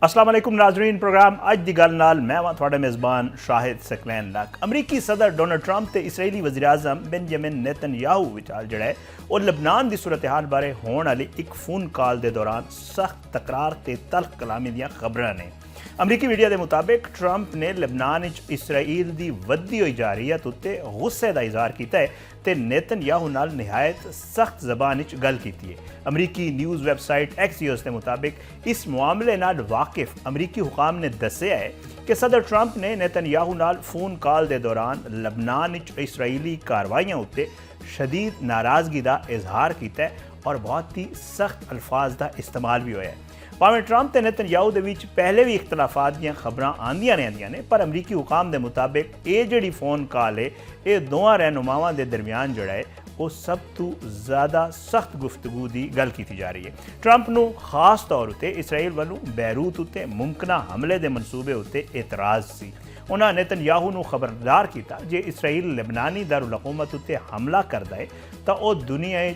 अस्सलाम वालेकुम नाजरीन। प्रोग्राम अज दी गल नाल मैं वां तुहाडा मेज़बान शाहिद सकलैन लक। अमरीकी सदर डोनाल्ड ट्रंप ते इसराइली वज़ीर आज़म बेंजामिन नेतन्याहू विचार जिहड़ा है वो लबनान की सूरत हाल बारे होने वाली एक फोन कॉल के दौरान सख्त तकरार ते तल्ख कलामी दी खबरां ने। अमरीकी मीडिया के मुताबिक ट्रंप ने लबनान इसराइल की वधदी हुई जारहीत उत्ते गुस्से का इजहार किया है ते नेतन्याहू नाल निहायत सख्त जबान गल की है। अमरीकी न्यूज़ वैबसाइट एक्सियोस के मुताबिक इस मामले नाल वाकिफ अमरीकी हुकाम ने दस्सिया है कि सदर ट्रंप ने नेतन्याहू नाल फोन कॉल के दौरान लबनान इसराइली कार्रवाइयां उत्ते शदीद नाराज़गी का इजहार किया और बहुत ही सख्त अल्फाज का इस्तेमाल भी होया है। भावें ट्रंप ते नेतन्याहू दे विच पहले भी इख्तलाफात दी खबरां आंदियां रहिंदियां ने, पर अमरीकी हुकाम के मुताबिक ये जिहड़ी फोन कॉल है ये दोवां रहनुमावां दे दरमियान जिहड़ा है वो सब तो ज़्यादा सख्त गुफ्तगू की गल की जा रही है। ट्रंप नूं खास तौर उत्ते इसराइल वालों बैरूत उत्ते मुमकिना हमले के मनसूबे उत्ते एतराज़ सी। उन्होंने नेतन्याहू नूं खबरदार किया जे इसराइल लबनानी दारुल हुकूमत उत्ते हमला करदा है तो वह दुनिया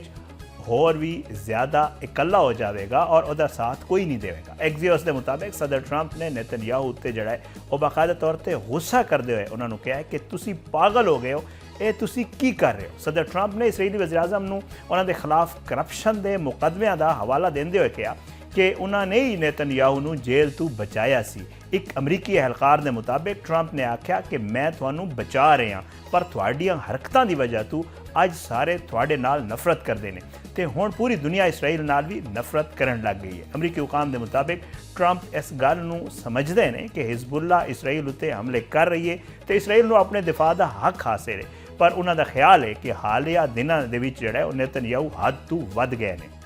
होर भी ज़्यादा इकल्ला हो जाएगा और उसका साथ कोई नहीं देगा। एक्सियोस के मुताबिक सदर ट्रंप ने नेतन्याहू उत्ते जड़ा है वो बाकायदा तौर पर गुस्सा करते हुए उन्होंने कहा है कि तुसी पागल हो गए हो, ये तुसी की कर रहे हो। सदर ट्रंप ने इसराइली वज़ीर आज़म नूं उन्हां दे खिलाफ करप्शन के मुकदमिਆਂ का हवाला देंदे हुए कहा कि उन्होंने ही नेतन्याहू नूं जेल तो बचाया सी। एक अमरीकी एहलकार के मुताबिक ट्रंप ने आख्या कि मैं तुहानूं बचा रहा पर तुहाडीआं हरकतां की वजह तो अज सारे तुहाडे नाल नफरत करते हैं तो हुण पूरी दुनिया इसराइल नाल भी नफरत करन लग गई है। अमरीकी हुकाम के मुताबिक ट्रंप इस गल नूं समझते हैं कि हिजबुल्ला इसराइल उत्ते हमले कर रही है तो इसराइल नूं अपने दिफा का हक हासिल है, पर उन्हों का ख्याल है कि हालिया दिनों के विच जिहड़ा है नेतन्याहू हद तो वध गए हैं।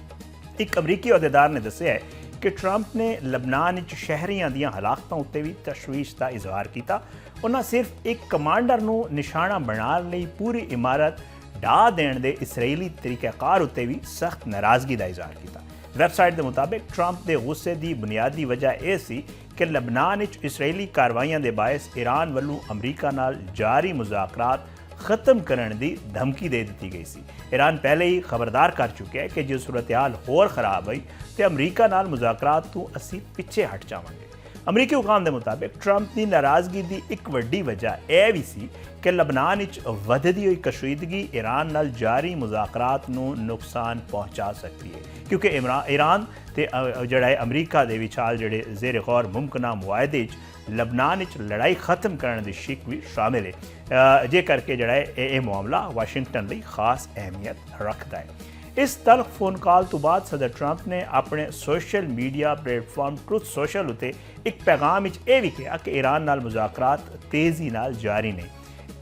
एक अमरीकी अहदेदार ने दस्सिया है कि ट्रंप ने लबनान शहरियों दी हलाकतों उत्ते भी तशवीश का इजहार किया। उन्हें सिर्फ एक कमांडर नूं निशाना बनाने लई पूरी इमारत ढा देने दे इसराइली तरीक़ाकार उत्ते भी सख्त नाराज़गी का इजहार किया। वैबसाइट के मुताबिक ट्रंप के गुस्से की बुनियादी वजह यह सी कि लबनान इसराइली कार्रवाइयां के बायस ईरान वालों अमरीका नाल जारी मुज़ाकरात खत्म करने की धमकी दे दी गई सी। ईरान पहले ही खबरदार कर चुका है कि जो सूरत हाल होर खराब हुई तो अमरीका नाल मुज़ाकरात तो असी पिछे हट जावांगे। अमरीकी हुकाम के मुताबिक ट्रंप की नाराज़गी की एक वड्डी वजह यह भी सी कि लबनान वधदी हुई कशीदगी ईरान नाल जारी मुज़ाकरात नूं नुकसान पहुँचा सकती है, क्योंकि ईरान ते जिहड़ा है अमरीका दे विचाल जिहड़े ज़ेर गौर मुमकिना मुआहदे लबनान लड़ाई खत्म करने की शिक भी शामिल है, जे करके जिहड़ा है ये मामला वाशिंगटन लई खास अहमियत रखता है। इस तल्ख फोन कॉल तो बाद सदर ट्रंप ने अपने social media platform truth social उत्ते एक पैगाम यह भी कहा कि ईरान नाल मुज़ाकरात तेज़ी नाल जारी ने।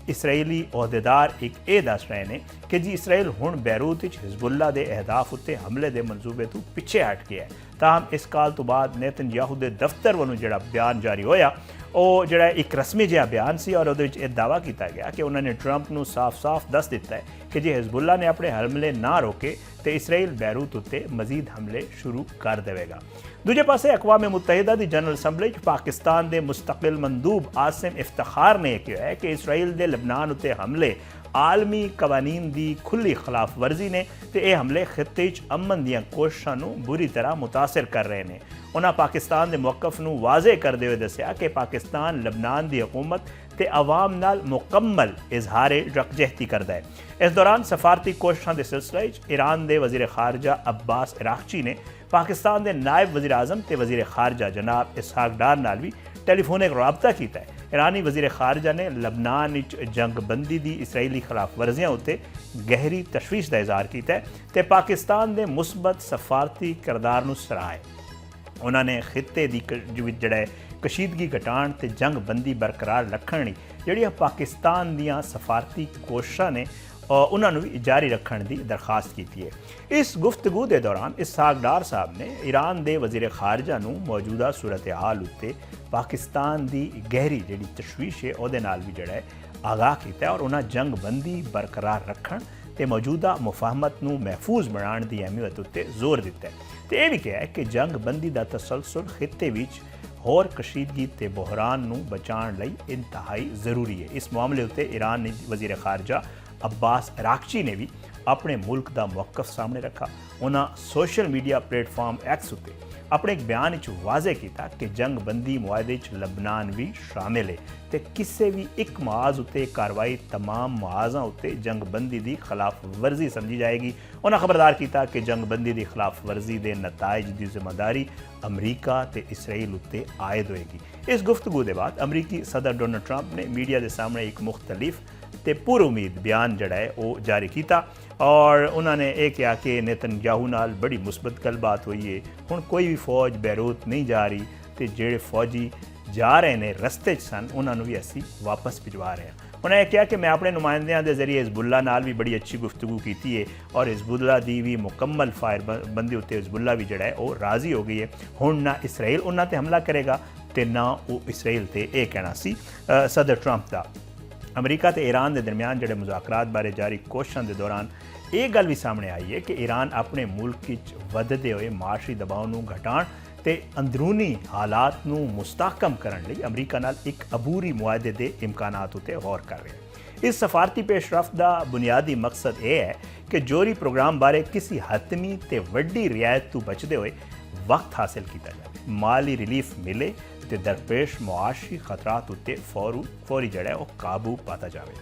इसराइली अहदेदार एक ये दस रहे हैं कि जी इसराइल हुण बैरूत हिजबुल्ला के अहदाफ उत्ते हमले के मनसूबे तो पिछे हट गया है। ताहम इस कॉल तो बाद नेतन्याहू के दफ्तर वालों जो बयान जारी होया वो जो एक रस्मी जिहा बयान सी और उहदे दावा किया गया कि उन्होंने ट्रंप नूं साफ साफ दस दिता है कि जे हिजबुल्ला ने अपने हमले ना रोके तो इसराइल बैरूत उत्ते मजीद हमले शुरू कर देगा। दूजे पासे अक़वाम मुत्तहिदा की जनरल असैम्बली पाकिस्तान के मुस्तकिल मंदूब आसिम इफ्तिखार ने कहा है कि इसराइल के लबनान उत्ते हमले आलमी कवानीन की खुली खिलाफ वर्जी ने तो यह हमले खिते अमन दी कोशिशों को बुरी तरह मुतासर कर रहे हैं। उन्होंने पाकिस्तान के मौकफ को वाजे करते हुए दसिया कि पाकिस्तान लबनान की हुकूमत ते अवाम नाल मुकम्मल इजहार यकजहती करता है। इस दौरान सफारती कोशिशों के सिलसिले ईरान के वज़ीर खारजा अब्बास अरागची ने पाकिस्तान के नायब वज़ीर आज़म ते वज़ीर खारजा जनाब इसहाक डार नाल भी टेलीफोनिक रबता किया है। ईरानी वज़ीर खारजा ने लबनान जंगबंदी की इसराइली खिलाफ वर्जियां उत्ते गहरी तशवीश का इजहार किया तो पाकिस्तान के मुस्बत सफारती किरदार नूं सराहा। उन्होंने खिते की जिहड़ा कशीदगी घटाण ते जंगबंदी बरकरार रखण लई जिहड़ियां पाकिस्तान दीयां सफारती कोशिशां ने उन्होंने भी जारी रखने की दरखास्त की है। इस गुफ्तगू के दौरान इसहाक डार साहब ने ईरान के वज़ीर खारजा नूं मौजूदा सूरत हाल उत्ते पाकिस्तान की गहरी जिहड़ी तशवीश है उहदे नाल भी जिहड़ा है आगाह किया और उन्हें जंगबंदी बरकरार रखण ते मौजूदा मुफाहमत नूं महफूज बनाने की अहमियत उत्ते जोर दिता है। तो यह भी कहा है कि जंगबंदी का तसलसल खिते विच होर कशीदगी ते बहरान नूं बचाण लई इंतहाई ज़रूरी है। इस मामले उत्ते ईरान वज़ीर खारजा अब्बास अरागची ने भी अपने मुल्क का मौकफ सामने रखा। उन्होंने सोशल मीडिया प्लेटफॉर्म एक्स उत्ते ਆਪਣੇ ਇੱਕ ਬਿਆਨ ਵਿੱਚ ਵਾਜ਼ੇ ਕੀਤਾ ਕਿ ਜੰਗਬੰਦੀ ਮੁਆਹਦੇ ਵਿੱਚ ਲਬਨਾਨ ਵੀ ਸ਼ਾਮਿਲ ਹੈ ਤੇ ਕਿਸੇ ਵੀ ਇੱਕ ਮੁਆਜ਼ ਉੱਤੇ ਕਾਰਵਾਈ ਤਮਾਮ ਮੁਆਜ਼ਾਂ ਉੱਤੇ ਜੰਗਬੰਦੀ ਦੀ ਖਿਲਾਫ ਵਰਜ਼ੀ ਸਮਝੀ ਜਾਏਗੀ। ਉਹਨਾਂ ਖਬਰਦਾਰ ਕੀਤਾ ਕਿ ਜੰਗਬੰਦੀ ਦੀ ਖਿਲਾਫ ਵਰਜ਼ੀ ਦੇ ਨਤਾਇਜ ਦੀ ਜ਼ਿੰਮੇਦਾਰੀ ਅਮਰੀਕਾ ਤੇ ਇਸਰਾਈਲ ਉੱਤੇ ਆਇਦ ਹੋਏਗੀ। ਇਸ ਗੁਫ਼ਤਗੂ ਦੇ ਬਾਅਦ ਅਮਰੀਕੀ ਸਦਰ ਡੋਨਲਡ ਟਰੰਪ ਨੇ ਮੀਡੀਆ ਦੇ ਸਾਹਮਣੇ ਇੱਕ ਮੁਖਤਲਿਫ ਤੇ ਪੁਰ ਉਮੀਦ ਬਿਆਨ ਜਿਹੜਾ ਹੈ ਉਹ ਜਾਰੀ ਕੀਤਾ ਔਰ ਉਹਨਾਂ ਨੇ ਇਹ ਕਿਹਾ ਕਿ ਨੇਤਨਯਾਹੂ ਨਾਲ ਬੜੀ ਮੁਸਬਤ ਗੱਲਬਾਤ ਹੋਈ ਹੈ। ਹੁਣ ਕੋਈ ਵੀ ਫੌਜ ਬੈਰੂਤ ਨਹੀਂ ਜਾ ਰਹੀ ਤੇ ਜਿਹੜੇ ਫੌਜੀ ਜਾ ਰਹੇ ਨੇ ਰਸਤੇ 'ਚ ਸਨ ਉਹਨਾਂ ਨੂੰ ਵੀ ਅਸੀਂ ਵਾਪਸ ਭਿਜਵਾ ਰਹੇ ਹਾਂ। ਉਹਨਾਂ ਇਹ ਕਿਹਾ ਕਿ ਮੈਂ ਆਪਣੇ ਨੁਮਾਇੰਦਿਆਂ ਦੇ ਜ਼ਰੀਏ ਹਿਜ਼ਬੁੱਲਾ ਨਾਲ ਵੀ ਬੜੀ ਅੱਛੀ ਗੁਫ਼ਤਗੂ ਕੀਤੀ ਹੈ ਔਰ ਹਿਜ਼ਬੁੱਲਾ ਦੀ ਵੀ ਮੁਕੰਮਲ ਫਾਇਰਬੰਦੀ ਉੱਤੇ ਹਿਜ਼ਬੁੱਲਾ ਵੀ ਜਿਹੜਾ ਹੈ ਉਹ ਰਾਜ਼ੀ ਹੋ ਗਈ ਹੈ। ਹੁਣ ਨਾ ਇਸਰਾਈਲ ਉਹਨਾਂ ਤੇ ਹਮਲਾ ਕਰੇਗਾ ਤੇ ਨਾ ਉਹ ਇਸਰਾਈਲ ਤੇ। ਇਹ ਕਹਿਣਾ ਸੀ ਸਦਰ ਟਰੰਪ ਦਾ। ਅਮਰੀਕਾ ਤੇ ਈਰਾਨ ਦੇ ਦਰਮਿਆਨ ਜਿਹੜੇ ਮੁਜ਼ਾਕਰਾਤ ਬਾਰੇ ਜਾਰੀ ਕੋਸ਼ਿਸ਼ਾਂ ਦੇ ਦੌਰਾਨ ਇਹ ਗੱਲ ਵੀ ਸਾਹਮਣੇ ਆਈ ਹੈ ਕਿ ਈਰਾਨ ਆਪਣੇ ਮੁਲਕ ਵਿੱਚ ਵਧਦੇ ਹੋਏ ਮਾਸ਼ੀ ਦਬਾਅ ਨੂੰ ਘਟਾਉਣ ਤੇ ਅੰਦਰੂਨੀ ਹਾਲਾਤ ਨੂੰ ਮੁਸਤਹਕਮ ਕਰਨ ਲਈ ਅਮਰੀਕਾ ਨਾਲ ਇੱਕ ਅਬੂਰੀ ਮੁਆਹਦੇ ਦੇ ਇਮਕਾਨਾਤ ਉੱਤੇ ਗੌਰ ਕਰ ਰਿਹਾ ਹੈ। ਇਸ ਸਫਾਰਤੀ ਪੇਸ਼ਰਫਤ ਦਾ ਬੁਨਿਆਦੀ ਮਕਸਦ ਇਹ ਹੈ ਕਿ ਜੋਹਰੀ ਪ੍ਰੋਗਰਾਮ ਬਾਰੇ ਕਿਸੇ ਹਤਮੀ ਤੇ ਵੱਡੀ ਰਿਆਇਤ ਤੋਂ ਬਚਦੇ ਹੋਏ ਵਕਤ ਹਾਸਿਲ ਕੀਤਾ ਜਾਵੇ, ਮਾਲੀ ਰਿਲੀਫ ਮਿਲੇ ਤੇ ਦਰਪੇਸ਼ ਮੁਆਸ਼ੀ ਖਤਰਾਤ ਉੱਤੇ ਫੌਰੀ ਜਿਹੜਾ ਹੈ ਉਹ ਕਾਬੂ ਪਾਤਾ ਜਾਵੇ।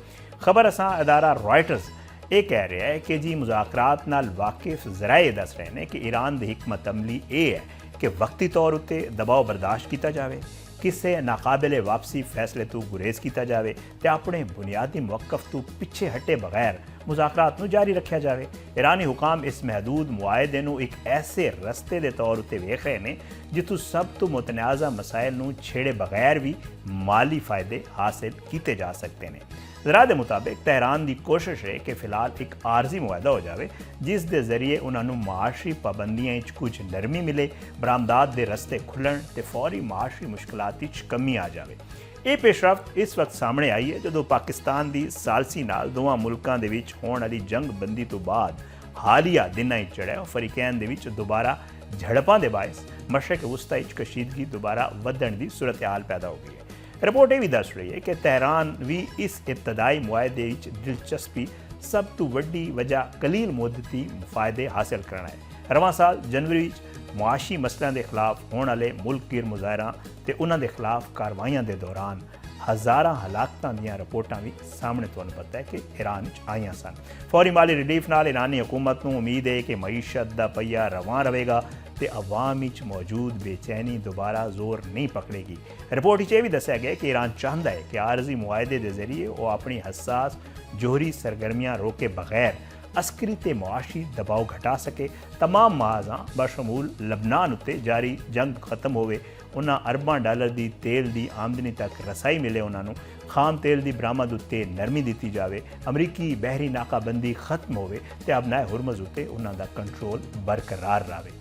ਖਬਰ ਅਸਾਂ ਅਦਾਰਾ ਰਾਇਟਰਸ ਇਹ ਕਹਿ ਰਿਹਾ ਹੈ ਕਿ ਜੀ ਮੁਜ਼ਾਕਰਾਤ ਨਾਲ ਵਾਕਿਫ ਜ਼ਰਾਏ ਦੱਸ ਰਹੇ ਨੇ ਕਿ ਈਰਾਨ ਦੀ ਹਕਮਤ ਅਮਲੀ ਇਹ ਹੈ ਕਿ ਵਕਤੀ ਤੌਰ ਉੱਤੇ ਦਬਾਅ ਬਰਦਾਸ਼ਤ ਕੀਤਾ ਜਾਵੇ, ਕਿਸੇ ਨਾਕਾਬਿਲੇ ਵਾਪਸੀ ਫੈਸਲੇ ਤੋਂ ਗੁਰੇਜ਼ ਕੀਤਾ ਜਾਵੇ ਤੇ ਆਪਣੇ ਬੁਨਿਆਦੀ ਮੌਕਫ ਤੋਂ ਪਿੱਛੇ ਹਟੇ ਬਗੈਰ ਮੁਜ਼ਾਕਰਾਤ ਨੂੰ ਜਾਰੀ ਰੱਖਿਆ ਜਾਵੇ। ਈਰਾਨੀ ਹੁਕਾਮ ਇਸ ਮਹਿਦੂਦ ਮੁਆਹਦੇ ਨੂੰ ਇੱਕ ਐਸੇ ਰਸਤੇ ਦੇ ਤੌਰ ਉੱਤੇ ਵੇਖ ਰਹੇ ਨੇ ਜਿੱਥੋਂ ਸਭ ਤੋਂ ਮੁਤਨਾਜ਼ਾ ਮਸਾਇਲ ਨੂੰ ਛੇੜੇ ਬਗੈਰ ਵੀ ਮਾਲੀ ਫਾਇਦੇ ਹਾਸਿਲ ਕੀਤੇ ਜਾ ਸਕਦੇ ਨੇ। ਜ਼ਰਾ ਦੇ ਮੁਤਾबिक ਤਹਿਰਾਨ ਦੀ ਕੋਸ਼ਿਸ਼ ਹੈ ਕਿ ਫਿਲਹਾਲ ਇੱਕ ਆਰਜ਼ੀ ਮੁਆਹਦਾ ਹੋ ਜਾਵੇ ਜਿਸ ਦੇ ਜ਼ਰੀਏ ਉਹਨਾਂ ਨੂੰ ਮਾਸ਼ੀ ਪਾਬੰਦੀਆਂ ਵਿੱਚ ਕੁਝ ਨਰਮੀ ਮਿਲੇ, ਬਰਾਮਦਾਤ ਦੇ ਰਸਤੇ ਖੁੱਲਣ ਤੇ ਫੌਰੀ ਮਾਸ਼ੀ ਮੁਸ਼ਕਲਾਤ ਵਿੱਚ ਕਮੀ ਆ ਜਾਵੇ। ਇਹ ਪੇਸ਼ਰਫਤ ਇਸ ਵਕਤ ਸਾਹਮਣੇ ਆਈ ਹੈ ਜਦੋਂ ਪਾਕਿਸਤਾਨ ਦੀ ਸਾਲਸੀ ਨਾਲ ਦੋਵਾਂ ਮੁਲਕਾਂ ਦੇ ਵਿੱਚ ਹੋਣ ਵਾਲੀ ਜੰਗਬੰਦੀ ਤੋਂ ਬਾਅਦ ਹਾਲੀਆ ਦਿਨਾਂ ਵਿੱਚ ਜਿਹੜਾ ਫਰੀਕੈਨ ਦੇ ਵਿੱਚ ਦੁਬਾਰਾ ਝੜਪਾਂ ਦੇ ਬਾਇਸ ਮਸ਼ਰਕ ਵਸਤਾ ਵਿੱਚ ਕਸ਼ੀਦਗੀ ਦੁਬਾਰਾ ਵਧਣ ਦੀ ਸੂਰਤ ਹਾਲ ਪੈਦਾ ਹੋ ਗਈ ਹੈ। ਰਿਪੋਰਟ ਇਹ ਵੀ ਦੱਸ ਰਹੀ ਹੈ ਕਿ ਤਹਿਰਾਨ ਵੀ ਇਸ ਇਬਤਦਾਈ ਮੁਆਹਦੇ ਵਿੱਚ ਦਿਲਚਸਪੀ ਸਭ ਤੋਂ ਵੱਡੀ ਵਜ੍ਹਾ ਕਲੀਲ ਮੁੱਦਤੀ ਫਾਇਦੇ ਹਾਸਿਲ ਕਰਨਾ ਹੈ। ਰਵਾਂ ਸਾਲ ਜਨਵਰੀ ਵਿੱਚ ਮੁਆਸ਼ੀ ਮਸਲਿਆਂ ਦੇ ਖਿਲਾਫ ਹੋਣ ਵਾਲੇ ਮੁਲਕ ਗਿਰ ਮੁਜ਼ਾਹਰਾ ਤੇ ਉਹਨਾਂ ਦੇ ਖਿਲਾਫ ਕਾਰਵਾਈਆਂ ਦੇ ਦੌਰਾਨ ਹਜ਼ਾਰਾਂ ਹਲਾਕਤਾਂ ਦੀਆਂ ਰਿਪੋਰਟਾਂ ਵੀ ਸਾਹਮਣੇ ਤੁਹਾਨੂੰ ਪਤਾ ਹੈ ਕਿ ਈਰਾਨ ਵਿੱਚ ਆਈਆਂ ਸਨ। ਫੌਰੀ ਮਾਲੀ ਰਿਲੀਫ ਨਾਲ ਈਰਾਨੀ ਹਕੂਮਤ ਨੂੰ ਉਮੀਦ ਹੈ ਕਿ ਮਈਸ਼ਤ ਦਾ ਪਹੀਆ ਰਵਾਂ ਰਹੇਗਾ ਤੇ ਆਵਾਮ ਵਿੱਚ ਮੌਜੂਦ ਬੇਚੈਨੀ ਦੁਬਾਰਾ ਜ਼ੋਰ ਨਹੀਂ ਪਕੜੇਗੀ। ਰਿਪੋਰਟ ਵਿੱਚ ਇਹ ਵੀ ਦੱਸਿਆ ਗਿਆ ਕਿ ਈਰਾਨ ਚਾਹੁੰਦਾ ਹੈ ਕਿ ਆਰਜ਼ੀ ਮੁਆਹਦੇ ਦੇ ਜ਼ਰੀਏ ਉਹ ਆਪਣੀ ਹਸਾਸ ਜੋਹਰੀ ਸਰਗਰਮੀਆਂ ਰੋਕੇ ਬਗੈਰ ਅਸਕਰੀ ਤੇ ਮੁਆਸ਼ੀ ਦਬਾਅ ਘਟਾ ਸਕੇ। तमाम ਮੁਆਜ਼ਾਂ ਬਸ਼ਮੂਲ ਲਬਨਾਨ ਉੱਤੇ ਜਾਰੀ ਜੰਗ ਖਤਮ ਹੋਵੇ, ਉਹਨਾਂ ਅਰਬਾਂ ਡਾਲਰ ਦੀ ਤੇਲ ਦੀ ਆਮਦਨੀ ਤੱਕ ਰਸਾਈ ਮਿਲੇ, ਉਹਨਾਂ ਨੂੰ ਖਾਮ ਤੇਲ ਦੀ ਬਰਾਮਦ ਉੱਤੇ ਨਰਮੀ ਦਿੱਤੀ ਜਾਵੇ, ਅਮਰੀਕੀ ਬਹਿਰੀ ਨਾਕਾਬੰਦੀ ਖਤਮ ਹੋਵੇ ਤੇ ਆਬਨਾਏ ਹੁਰਮਜ਼ ਉੱਤੇ ਉਹਨਾਂ ਦਾ ਕੰਟਰੋਲ ਬਰਕਰਾਰ ਰਹੇ।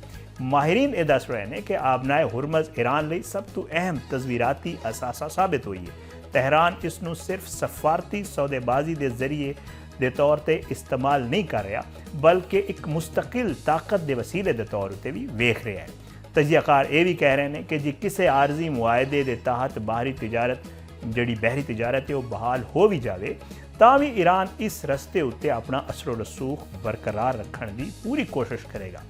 ਮਾਹਿਰੀਨ ਇਹ ਦੱਸ ਰਹੇ ਨੇ ਕਿ ਆਬਨਾਏ ਹੁਰਮਜ਼ ਈਰਾਨ ਲਈ ਸਭ ਤੋਂ ਅਹਿਮ ਤਜ਼ਵੀਰਾਤੀ ਅਸਾਸਾ ਸਾਬਿਤ ਹੋਈ ਹੈ। ਤਹਿਰਾਨ ਇਸ ਨੂੰ ਸਿਰਫ ਸਫਾਰਤੀ ਸੌਦੇਬਾਜ਼ੀ ਦੇ ਜ਼ਰੀਏ ਦੇ ਤੌਰ ਤੇ ਇਸਤੇਮਾਲ ਨਹੀਂ ਕਰ ਰਿਹਾ ਬਲਕਿ ਇੱਕ ਮੁਸਤਕਿਲ ਤਾਕਤ ਦੇ ਵਸੀਲੇ ਦੇ ਤੌਰ ਉੱਤੇ ਵੀ ਵੇਖ ਰਿਹਾ ਹੈ। ਤਜਜ਼ੀਆਕਾਰ ਇਹ ਵੀ ਕਹਿ ਰਹੇ ਨੇ ਕਿ ਜੇ ਕਿਸੇ ਆਰਜ਼ੀ ਮੁਆਹਦੇ ਦੇ ਤਹਿਤ ਬਹਿਰੀ ਤਿਜਾਰਤ ਹੈ ਉਹ ਬਹਾਲ ਹੋ ਵੀ ਜਾਵੇ ਤਾਂ ਵੀ ਈਰਾਨ ਇਸ ਰਸਤੇ ਉੱਤੇ ਆਪਣਾ ਅਸਰ ਰਸੂਖ ਬਰਕਰਾਰ ਰੱਖਣ ਦੀ ਪੂਰੀ ਕੋਸ਼ਿਸ਼ ਕਰੇਗਾ।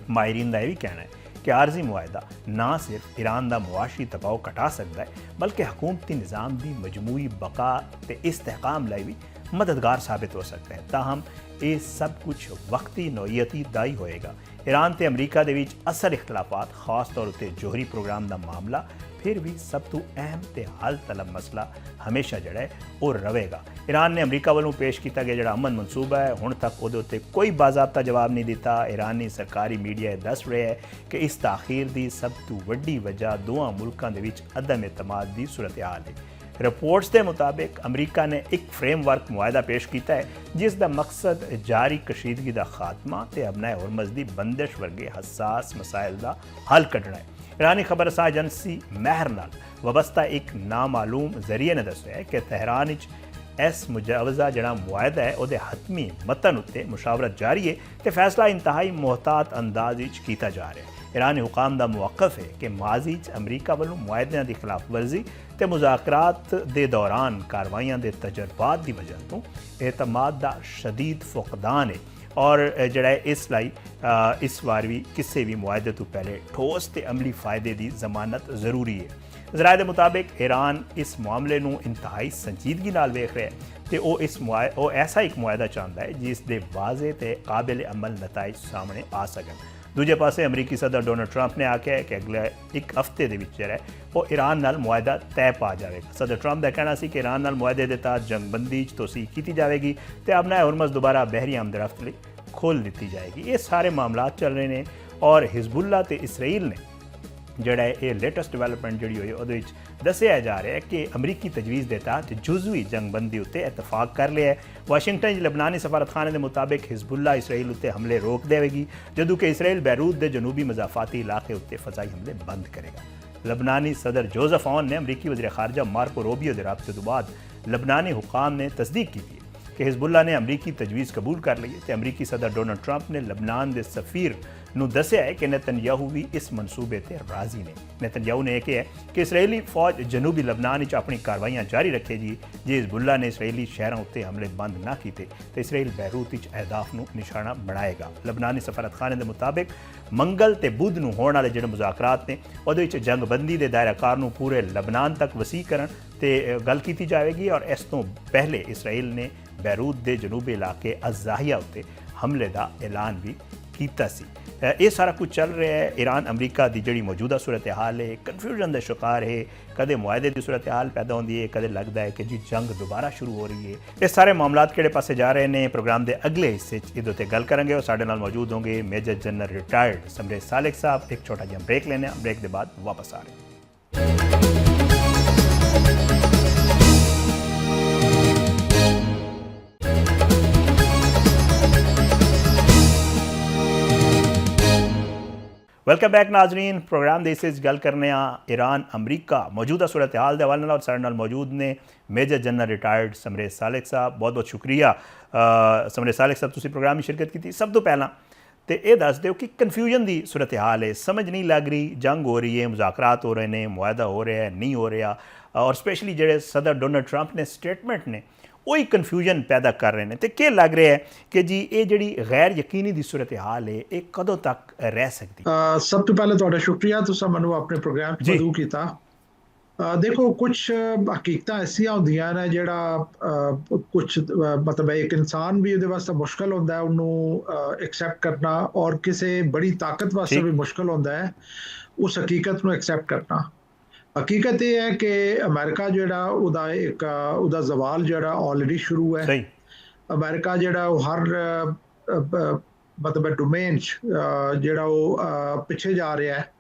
ਮਾਹਿਰੀਨ ਦਾ ਇਹ ਵੀ ਕਹਿਣਾ ਹੈ ਕਿ ਆਰਜ਼ੀ ਮੁਆਹਦਾ ਨਾ ਸਿਰਫ ਈਰਾਨ ਦਾ ਮੁਆਸ਼ੀ ਦਬਾਅ ਘਟਾ ਸਕਦਾ ਹੈ ਬਲਕਿ ਹਕੂਮਤੀ ਨਿਜ਼ਾਮ ਦੀ ਮਜਮੂਈ ਬਕਾ ਤੇ ਇਸਤਹਕਾਮ ਲਈ ਵੀ ਮਦਦਗਾਰ ਸਾबित ਹੋ ਸਕਦਾ ਹੈ। ਤਾਹਮ ਇਹ ਸਭ ਕੁਝ ਵਕਤੀ ਨੌਈਅਤੀ ਦਾ ਹੀ ਹੋਏਗਾ। ਈਰਾਨ ਤੇ ਅਮਰੀਕਾ ਦੇ ਵਿੱਚ ਅਸਰ ਇਖਤਲਾਫਾਤ ਖਾਸ ਤੌਰ ਉੱਤੇ ਜੋਹਰੀ ਪ੍ਰੋਗਰਾਮ ਦਾ ਮਾਮਲਾ ਫਿਰ ਵੀ ਸਭ ਤੋਂ ਅਹਿਮ ਤੇ ਹੱਲ ਤਲਬ ਮਸਲਾ ਹਮੇਸ਼ਾ ਜਿਹੜਾ ਹੈ ਉਹ ਰਹੇਗਾ। ਈਰਾਨ ਨੇ ਅਮਰੀਕਾ ਵੱਲੋਂ ਪੇਸ਼ ਕੀਤਾ ਗਿਆ ਜਿਹੜਾ ਅਮਨ ਮਨਸੂਬਾ ਹੈ ਹੁਣ ਤੱਕ ਉਹਦੇ ਉੱਤੇ ਕੋਈ ਬਾਜ਼ਾਬਤਾ ਜਵਾਬ ਨਹੀਂ ਦਿੱਤਾ। ਈਰਾਨੀ ਸਰਕਾਰੀ ਮੀਡੀਆ ਦੱਸ ਰਿਹਾ ਹੈ ਕਿ ਇਸ ਤਾਖੀਰ ਦੀ ਸਭ ਤੋਂ ਵੱਡੀ ਵਜ੍ਹਾ ਦੋਵਾਂ ਮੁਲਕਾਂ ਦੇ ਵਿੱਚ ਅਦਮ ਇਤਮਾਦ ਦੀ ਸੂਰਤ ਹਾਲ ਹੈ। ਰਿਪੋਰਟਸ ਦੇ ਮੁਤਾबिक ਅਮਰੀਕਾ ਨੇ ਇੱਕ ਫਰੇਮਵਰਕ ਮੁਆਹਦਾ ਪੇਸ਼ ਕੀਤਾ ਹੈ ਜਿਸ ਦਾ ਮਕਸਦ ਜਾਰੀ ਕਸ਼ੀਦਗੀ ਦਾ ਖਾਤਮਾ ਤੇ ਅਬਨਾਏ ਹੁਰਮਜ਼ ਦੀ ਬੰਦਿਸ਼ ਵਰਗੇ ਹਸਾਸ ਮਸਾਇਲ ਦਾ ਹੱਲ ਕੱਢਣਾ ਹੈ। ईरानी खबर असा एजेंसी महर नाल वबस्ता एक नामालूम जरिए ने दस्सिया है कि तहरान इस मुजावजा जड़ा मुआहदा है उहदे हतमी मतन उत्ते मुशावरत जारी है तो फैसला इंतहाई मोहतात अंदाज किया जा रहा है। ईरानी हुकाम का मौकफ है कि माजी अमरीका वालों मुआहदियां की खिलाफ वर्जी तो मुज़ाकरात के दौरान कार्रवाइयां के तजर्बात की वजह तो एतमाद का शदीद फुकदान है और जड़ा इस लाई इस बार भी किसी भी मुआहदे तो पहले ठोस ते अमली फायदे की जमानत जरूरी है। ज़राए के मुताबिक ईरान इस मामले ਨੂੰ इंतहाई संजीदगी नाल वेख रहा है तो ऐसा एक मुआहदा चाहता है जिस दे वाज़े ते काबिल अमल नताइज सामने आ सकन। दूजे पासे अमरीकी सदर डोनाल्ड ट्रंप ने आख्या है कि अगले एक हफ्ते दे विच जेह्ड़ा है वो ईरान नाल मुआहदा तय पा जाएगा। सदर ट्रंप का कहना सी कि ईरान नाल मुआहदे के तहत जंगबंदी तोसी की जाएगी तो अपना हुरमज़ दोबारा बहरी आमदरफ्त लई खोल दी जाएगी। ये सारे मामला चल रहे हैं और हिजबुल्ला ते इसराइल ने जड़ा ये लेटेस्ट डिवेलपमेंट जी हुई वो दसिया जा रहा है कि अमरीकी तजवीज़ के तहत जुजवी जंगबंदी उत्ते इतफाक कर लिया है। वाशिंगटन लबनानी सफारतखाने के मुताबिक हिजबुल्ला इसराइल उत्ते हमले रोक देगी जदों कि इसराइल बैरूत के जनूबी मजाफाती इलाके उत्ते फजाई हमले बंद करेगा। लबनानी सदर जोसेफ ऑन ने अमरीकी वज़ीर खारजा मार्को रूबियो के राबते तो बाद लबनानी हुकाम ने तस्दीक की कि हिजबुल्ला ने अमरीकी तजवीज़ कबूल कर ली है। अमरीकी सदर डोनाल्ड ट्रंप ने लबनान के सफीर ਨੂੰ दसिया है कि नेतन्याहू भी इस मनसूबे से राजी ने। नेतन्याहू ने यह कहा कि इसराइली फौज जनूबी लबनान अपनी कार्रवाइयां जारी रखेगी जे हिजबुल्ला ने इसराइली शहरों उत्ते हमले बंद ना किए तो इसराइल बैरूत अहदाफ को निशाना बनाएगा। लबनानी सफारतखाने के मुताबिक मंगल ते बुध को होने वाले जो मुज़ाकरात ने वो जंगबंदी के दायराकार को पूरे लबनान तक वसी करन ते गल की जाएगी और इस तो पहले इसराइल ने बैरूत के जनूबी इलाके अज़ाहिया उत्ते हमले का ऐलान भी किया सी। ये सारा कुछ चल रहा है। ईरान अमरीका की जी मौजूदा सूरत हाल है कन्फ्यूजन का शिकार है। कदे मुआहदे की सूरत हाल पैदा होती है, कदे लगता है कि जी जंग दोबारा शुरू हो रही है। ये सारे मामला किहड़े पासे जा रहे हैं प्रोग्राम के अगले हिस्से इहदे उत्ते गल करेंगे और साडे नाल मौजूद होंगे major general retired Samrez Salik साहब। एक छोटा जिहा ब्रेक लेने, ब्रेक के बाद वापस आ रहे हैं। वेलकम बैक नाजरीन। प्रोग्राम दे इस गल करने ईरान अमरीका मौजूदा सूरत हाल के हवाले और साढ़े नाल मौजूद ने major general retired Samrez Salik साहब। बहुत बहुत शुक्रिया समरेश सालिक साहब, तुसीं प्रोग्राम में शिरकत की। सब तो पहला तो ये दस दो कि कन्फ्यूजन की सूरत हाल है, समझ नहीं लग रही, जंग हो रही है, मुज़ाकरात हो रहे हैं, मुआहदा हो रहा है, नहीं हो रहा, और स्पेशली जो सदर डोनाल्ड ट्रंप ने स्टेटमेंट ने वही कन्फ्यूजन पैदा कर रहे हैं। तो क्या लग रहा है कि जी ये जी गैर यकीनी की सूरत हाल है ये कदों तक रह सकती? सब तो पहले तुहाडा शुक्रिया तुसां मैनूं अपने प्रोग्राम च मदऊ कीता। देखो कुछ हकीकतां ऐसियां होंदियां ने जेड़ा कुछ मतलब एक इंसान भी उहदे वास्ते मुश्किल होंदा है उन्होंने एक्सेप्ट करना और किसी बड़ी ताकत वास्ते भी मुश्किल होंदा है उस हकीकत को एक्सेप्ट करना। हकीकत यह है कि अमेरिका जोड़ा उदा एक उदा जवाल जोड़ा ऑलरेडी शुरू है। सही। अमेरिका जोड़ा हर मतलब डोमेन जोड़ा पिछे जा रहा है।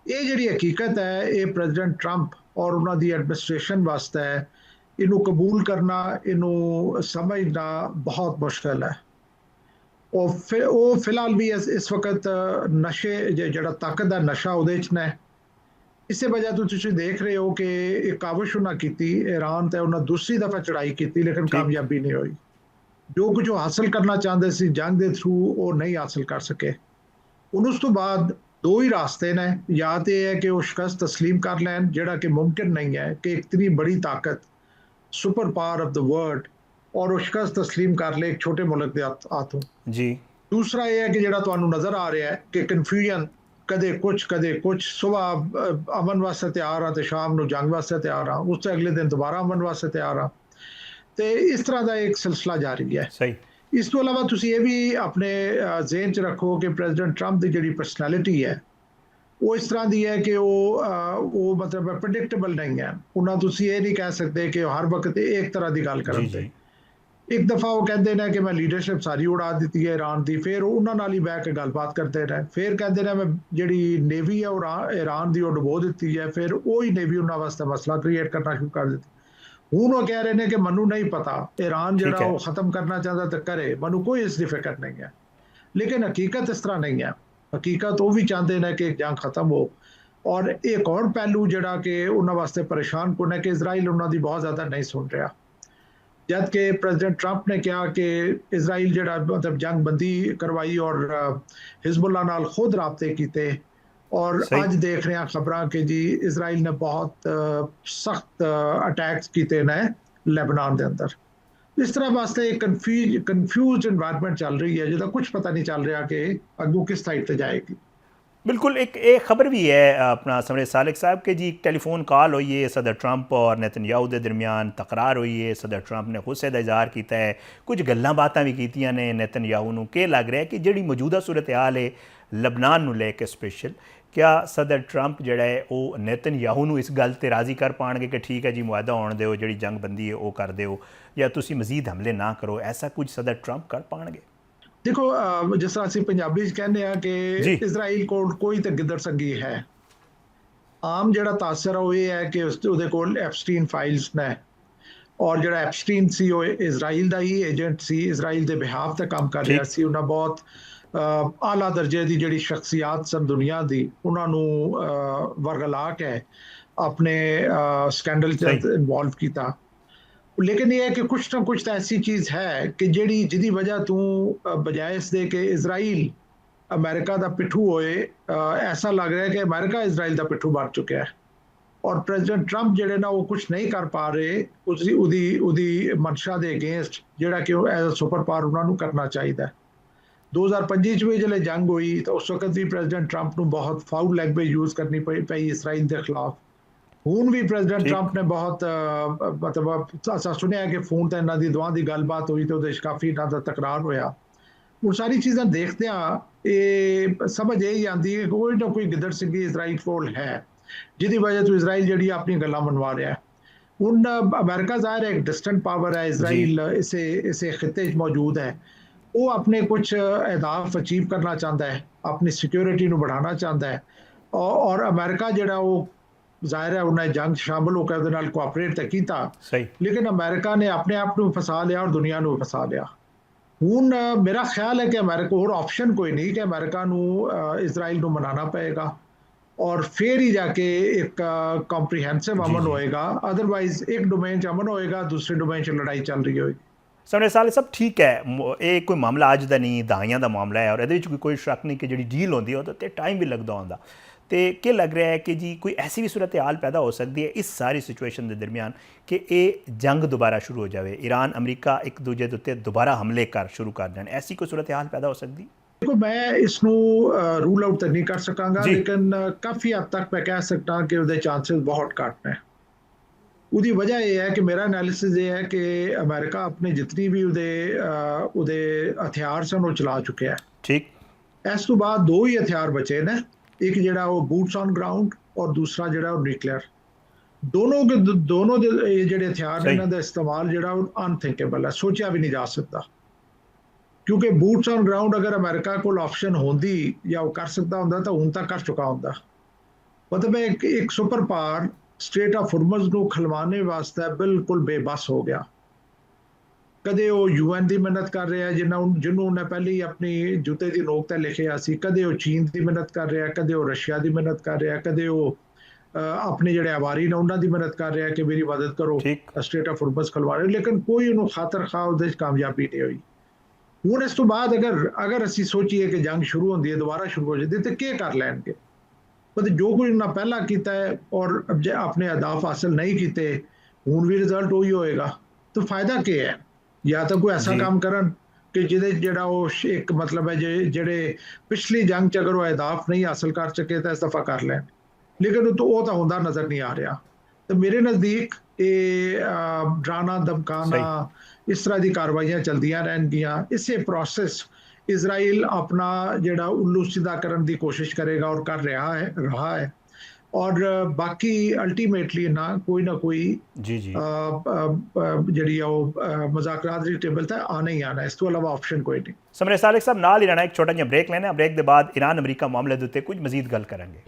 ये जी हकीकत है ये प्रेजिडेंट ट्रंप और उन्होंने एडमिनिस्ट्रेशन वास्ते है इनू कबूल करना, इनू समझना बहुत मुश्किल है। और फिर वो फिलहाल भी इस वक्त नशे जोड़ा ताकत का नशा उहदे च ने। इस वजह तो तुम देख रहे हो कि एक काविश उन्हें की ईरान ते उन्हें दूसरी दफा चढ़ाई की लेकिन कामयाबी नहीं हुई। जो कुछ वो हासिल करना चाहते सी जंग के थ्रू वो नहीं हासिल कर सके। उस तो बाद दो ही रास्ते ने, या तो यह है कि वो शिकस्त तस्लीम कर लैन जोड़ा कि मुमकिन नहीं है कि इतनी बड़ी ताकत super power of the world और वो शिकस्त तस्लीम कर ले एक छोटे मुल्क के हाथों जी। दूसरा यह है कि जोड़ा तुहानू नज़र आ रहा है कि कन्फ्यूजन कदे कुछ सुबह अमन वास्ते तैयार हाँ तो शाम को जंग वास्ते तैयार हाँ, उससे अगले दिन दोबारा अमन वास्ते तैयार हाँ। तो इस तरह का एक सिलसिला जारी है। सही। इस तो अलावा तुम ये भी अपने जेहन च रखो कि प्रेजिडेंट ट्रंप की जी परसनैलिटी है वो इस तरह की है कि वो मतलब प्रेडिक्टेबल नहीं है। उन्हें तुम ये नहीं कह सकते कि हर वक्त एक तरह की गल करें। एक दफ़ा वो कहते हैं कि मैं लीडरशिप सारी उड़ा दी है ईरान की, फिर उन्होंने ही बह के गलबात करते रहे, फिर कहते हैं मैं जी नेवी है ईरान की डुबो दी है, फिर वही नेवी उन्होंने वास्ते मसला क्रिएट करना शुरू कर दी। हूँ वो कह रहे हैं कि मनु नहीं पता ईरान जोड़ा वो ख़त्म करना चाहता तो करे, मनु कोई इसकी फिक्र नहीं है। लेकिन हकीकत इस तरह नहीं है। हकीकत वो भी चाहते हैं कि जंग ख़त्म हो। और एक और पहलू जोड़ा कि उन्होंने वास्ते परेशान कौन है कि इसराइल उन्होंने बहुत ज़्यादा नहीं सुन रहा। जब कि प्रेजिडेंट ट्रंप ने कहा कि इसराइल जोड़ा मतलब जंग बंदी करवाई और हिजबुल्ला नाल खुद राबते किए और अज देख रहे हैं खबर कि जी इसराइल ने बहुत सख्त अटैक्स किए ने लेबनान के अंदर। ਇਸ ਤਰ੍ਹਾਂ ਵਾਸਤੇ ਇੱਕ ਕਨਫਿਊਜ਼ਡ ਇਨਵਾਇਰਨਮੈਂਟ ਚੱਲ ਰਹੀ ਹੈ ਜਿਹਦਾ ਕੁਝ ਪਤਾ ਨਹੀਂ ਚੱਲ ਰਿਹਾ ਕਿ ਅੱਗੋਂ ਕਿਸ ਸਾਈਡ ਤੇ ਜਾਏਗੀ। बिल्कुल एक खबर भी है अपना समरे सालिक साहब के जी एक टेलीफोन कॉल हुई है सदर ट्रंप और नेतन्याहू के दरमियान तकरार हुई है। सदर ट्रंप ने गुस्से का इजहार किया है, कुछ गल्लां बातां भी कीतियां ने नेतन्याहू नूं। के लग रहा है कि जिहड़ी मौजूदा सूरत हाल है लबनान नूं लेके स्पेशल, क्या सदर ट्रंप जिहड़ा है वो नेतन्याहू नूं इस गल ते राज़ी कर पाएंगे कि ठीक है जी मुआहदा होण दिओ, जिहड़ी जंग बंदी है वो कर दिओ, या तुसीं मजीद हमले ना करो, ऐसा कुछ सदर ट्रंप कर पाएंगे? ਦੇਖੋ ਜਿਸ ਤਰ੍ਹਾਂ ਅਸੀਂ ਪੰਜਾਬੀ 'ਚ ਕਹਿੰਦੇ ਆ ਕਿ ਇਜ਼ਰਾਈਲ ਕੋਲ ਕੋਈ ਤਾਂ ਗਿੱਦੜ ਸੰਗੀ ਹੈ। ਆਮ ਜਿਹੜਾ ਤਾਸਰ ਉਹ ਇਹ ਹੈ ਕਿ ਉਹਦੇ ਕੋਲ ਐਪਸਟੀਨ ਫਾਈਲਸ ਨੇ, ਔਰ ਜਿਹੜਾ ਐਪਸਟੀਨ ਸੀ ਉਹ ਇਜ਼ਰਾਈਲ ਦਾ ਹੀ ਏਜੰਟ ਸੀ, ਇਜ਼ਰਾਈਲ ਦੇ ਬਿਹਾਫ ਤੇ ਕੰਮ ਕਰ ਰਿਹਾ ਸੀ। ਉਹਨਾਂ ਬਹੁਤ ਆਲਾ ਦਰਜੇ ਦੀ ਜਿਹੜੀ ਸ਼ਖਸੀਅਤ ਸਨ ਦੁਨੀਆ ਦੀ, ਉਹਨਾਂ ਨੂੰ ਵਰਗਲਾ ਕੇ ਆਪਣੇ ਸਕੈਂਡਲ 'ਚ ਇਨਵੋਲਵ ਕੀਤਾ। लेकिन यह है कि कुछ ना कुछ तो ऐसी चीज़ है कि जिहदी वजह तू बजाय इसके कि इजराइल अमेरिका का पिट्ठू होए, ऐसा लग रहा है कि अमेरिका इजराइल का पिट्ठू बन चुका है। और प्रेजिडेंट ट्रंप जिहड़े ना वो कुछ नहीं कर पा रहे उसदी मंशा के अगेंस्ट, जिहड़ा कि एज अ सुपर पावर उन्होंने करना चाहिए। 2025 में जिहड़े जंग हुई तो उस वक्त भी प्रेजिडेंट ट्रंप नूं बहुत फाउल लैंग्वेज यूज़ करनी पई इसराइल के खिलाफ। ਹੁਣ ਵੀ ਪ੍ਰੈਜ਼ੀਡੈਂਟ ਟਰੰਪ ਨੇ ਬਹੁਤ ਮਤਲਬ ਅਸਾਂ ਸੁਣਿਆ ਕਿ ਫੋਨ ਤੇ ਇਹਨਾਂ ਦੀ ਦੋਵਾਂ ਦੀ ਗੱਲਬਾਤ ਹੋਈ ਤੇ ਉਹਦੇ 'ਚ ਕਾਫੀ ਇਹਨਾਂ ਦਾ ਤਕਰਾਰ ਹੋਇਆ। ਉਹ ਸਾਰੀ ਚੀਜ਼ਾਂ ਦੇਖਦੇ ਆ ਇਹ ਸਮਝ ਇਹ ਹੀ ਆਉਂਦੀ ਹੈ ਕਿ ਕੋਈ ਨਾ ਕੋਈ ਗਿੱਦੜ ਸਿੰਘੀ ਇਜ਼ਰਾਈਲ ਕੋਲ ਹੈ ਜਿਹਦੀ ਵਜ੍ਹਾ ਤੋਂ ਇਜ਼ਰਾਈਲ ਜਿਹੜੀ ਆਪਣੀ ਗੱਲਾਂ ਮਨਵਾ ਰਿਹਾ। ਹੁਣ ਅਮਰੀਕਾ ਜ਼ਾਹਿਰ ਹੈ ਇੱਕ ਡਿਸਟੈਂਟ ਪਾਵਰ ਹੈ, ਇਜ਼ਰਾਈਲ ਇਸੇ ਖਿੱਤੇ 'ਚ ਮੌਜੂਦ ਹੈ। ਉਹ ਆਪਣੇ ਕੁਝ ਅਹਿਦਾਫ ਅਚੀਵ ਕਰਨਾ ਚਾਹੁੰਦਾ ਹੈ, ਆਪਣੀ ਸਿਕਿਉਰਿਟੀ ਨੂੰ बढ़ाना ਚਾਹੁੰਦਾ ਹੈ। ਔਰ ਅਮਰੀਕਾ ਜਿਹੜਾ ਉਹ ਜ਼ਾਹਿਰ ਹੈ ਉਹਨਾਂ ਜੰਗ ਸ਼ਾਮਲ ਹੋ ਕੇ ਉਹਦੇ ਨਾਲ ਕੋਆਪਰੇਟ ਤਾਂ ਕੀਤਾ, ਲੇਕਿਨ ਅਮਰੀਕਾ ਨੇ ਆਪਣੇ ਆਪ ਨੂੰ ਫਸਾ ਲਿਆ ਔਰ ਦੁਨੀਆ ਨੂੰ ਫਸਾ ਲਿਆ। ਹੁਣ ਮੇਰਾ ਖਿਆਲ ਹੈ ਕਿ ਅਮਰੀਕਾ ਹੋਰ ਆਪਸ਼ਨ ਕੋਈ ਨਹੀਂ ਕਿ ਅਮਰੀਕਾ ਨੂੰ ਇਜ਼ਰਾਈਲ ਨੂੰ ਮਨਾਉਣਾ ਪਏਗਾ ਔਰ ਫਿਰ ਹੀ ਜਾ ਕੇ ਇੱਕ ਕੰਪਰੀਹੈਂਸਿਵ ਅਮਨ ਹੋਏਗਾ। ਅਦਰਵਾਈਜ਼ ਇੱਕ ਡੋਮੇਨ 'ਚ ਅਮਨ ਹੋਏਗਾ, ਦੂਸਰੇ ਡੋਮੇਨ 'ਚ ਲੜਾਈ ਚੱਲ ਰਹੀ ਹੋਏਗੀ। ਸਮਰੇ ਸਾਲੇ ਸਾਹਿਬ ਠੀਕ ਹੈ, ਇਹ ਕੋਈ ਮਾਮਲਾ ਅੱਜ ਦਾ ਨਹੀਂ, ਦਹਾਈਆਂ ਦਾ ਮਾਮਲਾ ਹੈ ਔਰ ਇਹਦੇ ਵਿੱਚ ਕੋਈ ਸ਼ੱਕ ਨਹੀਂ ਕਿ ਜਿਹੜੀ ਡੀਲ ਹੁੰਦੀ ਹੈ ਉਹਦੇ 'ਤੇ ਟਾਈਮ ਵੀ ਲੱਗਦਾ ਹੁੰਦਾ। तो क्या लग रहा है कि जी कोई ऐसी भी सूरत हाल पैदा हो सकती है इस सारी सिचुएशन के दरमियान कि ये जंग दोबारा शुरू हो जाए, ईरान अमरीका एक दूजे के उत्ते दोबारा हमले शुरू कर दें, ऐसी कोई सूरत हाल पैदा हो सकती? देखो मैं इसनूं रूल आउट तो नहीं कर सकांगा, लेकिन काफ़ी हद तक मैं कह सकता कि उसके चांसेस बहुत घट ने। उसकी वजह यह है कि मेरा एनालिसिस ये है कि अमेरिका अपने जितनी भी उहदे हथियार सन वो चला चुके हैं। ठीक, इस तो बाद दो ही हथियार बचे ने, एक जिहड़ा वो बूट्स ऑन ग्राउंड और दूसरा जिहड़ा वो न्यूक्लियर। दोनों दे जिहड़े हथियार ने इन्हां दा इस्तेमाल जिहड़ा वो अनथिंकेबल है, सोचा भी नहीं जा सकता। क्योंकि बूट्स ऑन ग्राउंड अगर अमेरिका कोल ऑप्शन होंदी या वो कर सकता हुंदा तो हुण तक कर चुका हुंदा। मतलब एक super power straight of Hormuz नूं खलवाने वास्ते बिल्कुल बेबस हो गया। कदे वो UN की मिन्नत कर रहा है जिन्होंने उन्हें पहले ही अपनी जूते की नोक पर लिखिया सी, कदे वो चीन की मिन्नत कर रहा है, कदे वो रशिया की मिन्नत कर रहा है, कदे वो अपने जिहड़े आवारी ने उन्होंने मिन्नत कर रहा है कि मेरी मदद करो स्ट्रेट ऑफ हुर्मुज़ खलवा रहे, लेकिन कोई उन्होंने खातर खा उहदे च कामयाबी नहीं हुई। हुण इस तो बाद अगर असीं सोचीए कि जंग शुरू होंदी है, दोबारा शुरू हो जाती, तो क्या कर लैणगे? मतलब जो कुछ उन्होंने पहला किया है और अपने अहदाफ हासिल नहीं किए, हुण भी रिजल्ट वही होएगा, तो फायदा क्या है? या तो कोई ऐसा काम करन कि जिहदे जिहड़ा वो एक मतलब है जिहड़े पिछली जंग च अगर वो अहदाफ नहीं हासिल कर सके तो इस दफ़ा कर लैन, लेकिन तो वो तो होंदा नज़र नहीं आ रहा। तो मेरे नज़दीक ये डराना धमकाना इस तरह की कार्रवाइयाँ चलदियां रहनगियां। इसे प्रोसेस इजराइल अपना जिहड़ा उल्लू सीधा करने की कोशिश करेगा और कर रहा है और बाकी अल्टीमेटली ना कोई जिहड़ी मुज़ाकरात दी टेबल ते आना ही आना, इस तो अलावा ऑप्शन कोई नहीं। समरे सालिक साहब नाल ही रहना, एक छोटा जिहा ब्रेक लेना, ब्रेक के बाद ईरान अमरीका मामले दे उत्ते कुछ मजीद गल करांगे।